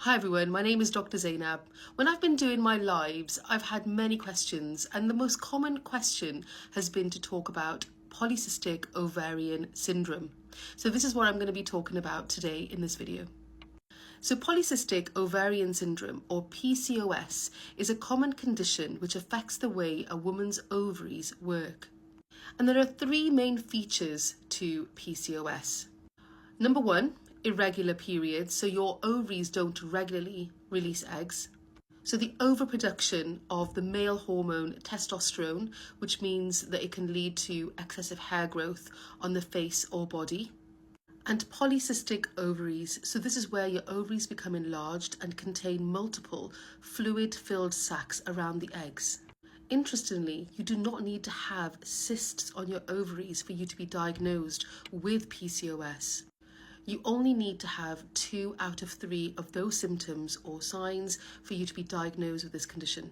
Hi everyone, my name is Dr. Zainab. When I've been doing my lives, I've had many questions, and the most common question has been to talk about polycystic ovarian syndrome. So this is what I'm going to be talking about today in this video. So polycystic ovarian syndrome, or PCOS, is a common condition which affects the way a woman's ovaries work. And there are three main features to PCOS. Number one, irregular periods, so your ovaries don't regularly release eggs. So the overproduction of the male hormone testosterone, which means that it can lead to excessive hair growth on the face or body. And polycystic ovaries, so this is where your ovaries become enlarged and contain multiple fluid-filled sacs around the eggs. Interestingly, you do not need to have cysts on your ovaries for you to be diagnosed with PCOS. You only need to have 2 out of 3 of those symptoms or signs for you to be diagnosed with this condition.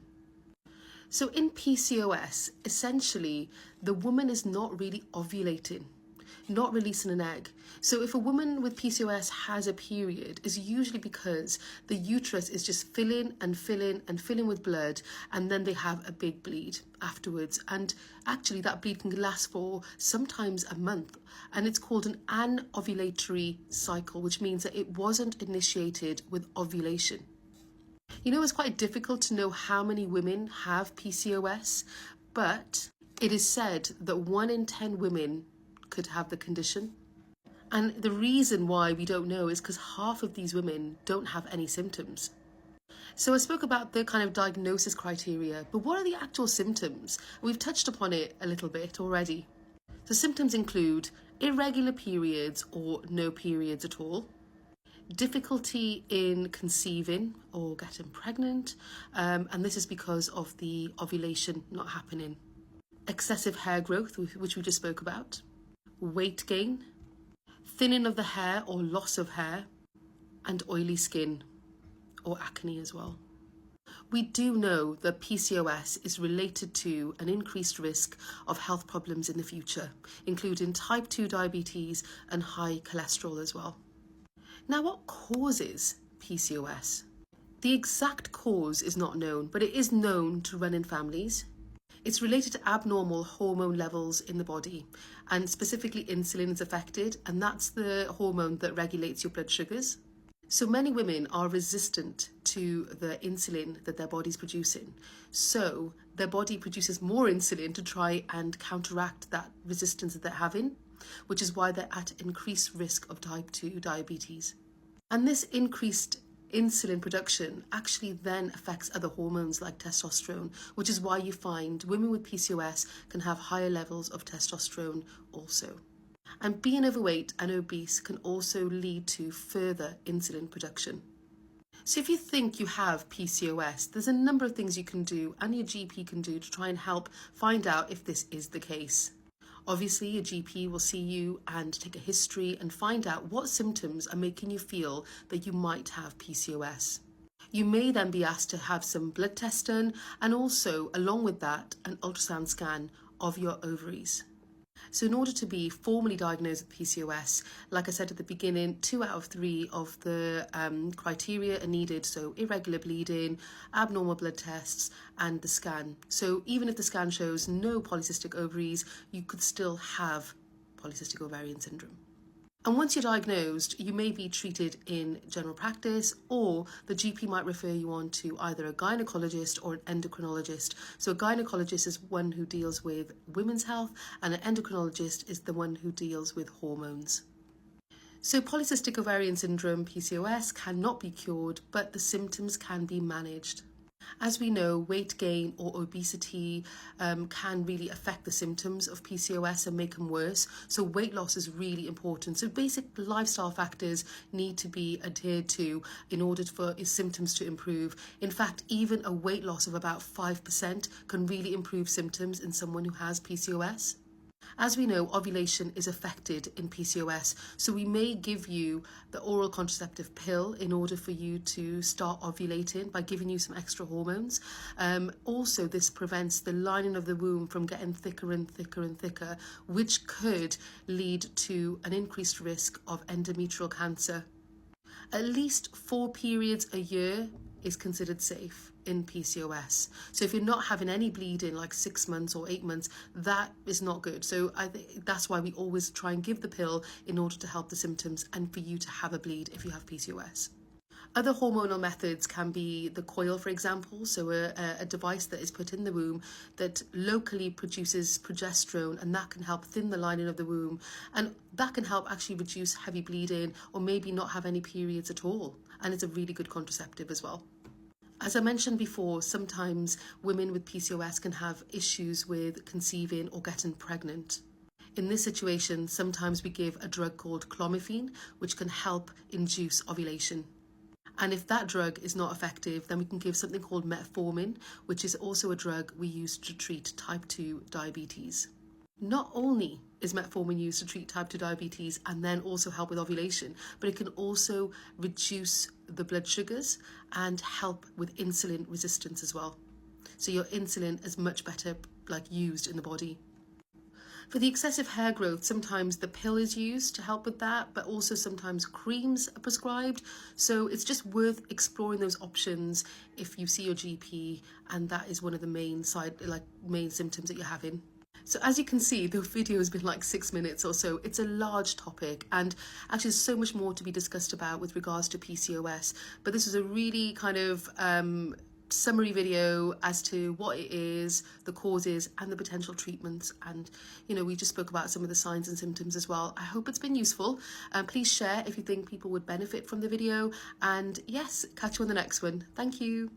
So in PCOS, essentially, the woman is not really ovulating, not releasing an egg. So if a woman with PCOS has a period, it's usually because the uterus is just filling and filling and filling with blood, and then they have a big bleed afterwards. And actually that bleed can last for sometimes a month, and it's called an anovulatory cycle, which means that it wasn't initiated with ovulation. You know, it's quite difficult to know how many women have PCOS, but it is said that 1 in 10 women could have the condition. And the reason why we don't know is because half of these women don't have any symptoms. So I spoke about the kind of diagnosis criteria, but what are the actual symptoms? We've touched upon it a little bit already. The symptoms include irregular periods or no periods at all, difficulty in conceiving or getting pregnant, and this is because of the ovulation not happening, excessive hair growth, which we just spoke about, weight gain, thinning of the hair or loss of hair, and oily skin or acne as well. We do know that PCOS is related to an increased risk of health problems in the future, including type 2 diabetes and high cholesterol as well. Now, what causes PCOS? The exact cause is not known, but it is known to run in families. It's related to abnormal hormone levels in the body, and specifically insulin is affected, and that's the hormone that regulates your blood sugars. So many women are resistant to the insulin that their body's producing. So their body produces more insulin to try and counteract that resistance that they're having, which is why they're at increased risk of type 2 diabetes. And this increased insulin production actually then affects other hormones like testosterone, which is why you find women with PCOS can have higher levels of testosterone also. And being overweight and obese can also lead to further insulin production. So if you think you have PCOS, there's a number of things you can do and your GP can do to try and help find out if this is the case. Obviously, your GP will see you and take a history and find out what symptoms are making you feel that you might have PCOS. You may then be asked to have some blood tests done, and also, along with that, an ultrasound scan of your ovaries. So in order to be formally diagnosed with PCOS, like I said at the beginning, 2 out of 3 of the criteria are needed. So irregular bleeding, abnormal blood tests, and the scan. So even if the scan shows no polycystic ovaries, you could still have polycystic ovarian syndrome. And once you're diagnosed, you may be treated in general practice, or the GP might refer you on to either a gynecologist or an endocrinologist. So a gynecologist is one who deals with women's health, and an endocrinologist is the one who deals with hormones. So polycystic ovarian syndrome, PCOS, cannot be cured, but the symptoms can be managed. As we know, weight gain or obesity can really affect the symptoms of PCOS and make them worse. So weight loss is really important. So basic lifestyle factors need to be adhered to in order for symptoms to improve. In fact, even a weight loss of about 5% can really improve symptoms in someone who has PCOS. As we know, ovulation is affected in PCOS, so we may give you the oral contraceptive pill in order for you to start ovulating by giving you some extra hormones. Also, this prevents the lining of the womb from getting thicker and thicker and thicker, which could lead to an increased risk of endometrial cancer. At least 4 periods a year is considered safe in PCOS. So if you're not having any bleeding like 6 months or 8 months, that is not good. So I think that's why we always try and give the pill in order to help the symptoms and for you to have a bleed if you have PCOS. Other hormonal methods can be the coil, for example, so a device that is put in the womb that locally produces progesterone, and that can help thin the lining of the womb, and that can help actually reduce heavy bleeding or maybe not have any periods at all, and it's a really good contraceptive as well. As I mentioned before, sometimes women with PCOS can have issues with conceiving or getting pregnant. In this situation, sometimes we give a drug called clomiphene, which can help induce ovulation. And if that drug is not effective, then we can give something called metformin, which is also a drug we use to treat type 2 diabetes. Not only is metformin used to treat type 2 diabetes and then also help with ovulation, but it can also reduce the blood sugars and help with insulin resistance as well. So your insulin is much better used in the body. For the excessive hair growth, sometimes the pill is used to help with that, but also sometimes creams are prescribed. So it's just worth exploring those options if you see your GP and that is one of the main symptoms that you're having. So as you can see, the video has been like 6 minutes or so. It's a large topic, and actually there's so much more to be discussed about with regards to PCOS. But this is a really kind of summary video as to what it is, the causes and the potential treatments, and we just spoke about some of the signs and symptoms as well. I hope it's been useful. Please share if you think people would benefit from the video, and yes, catch you on the next one. Thank you.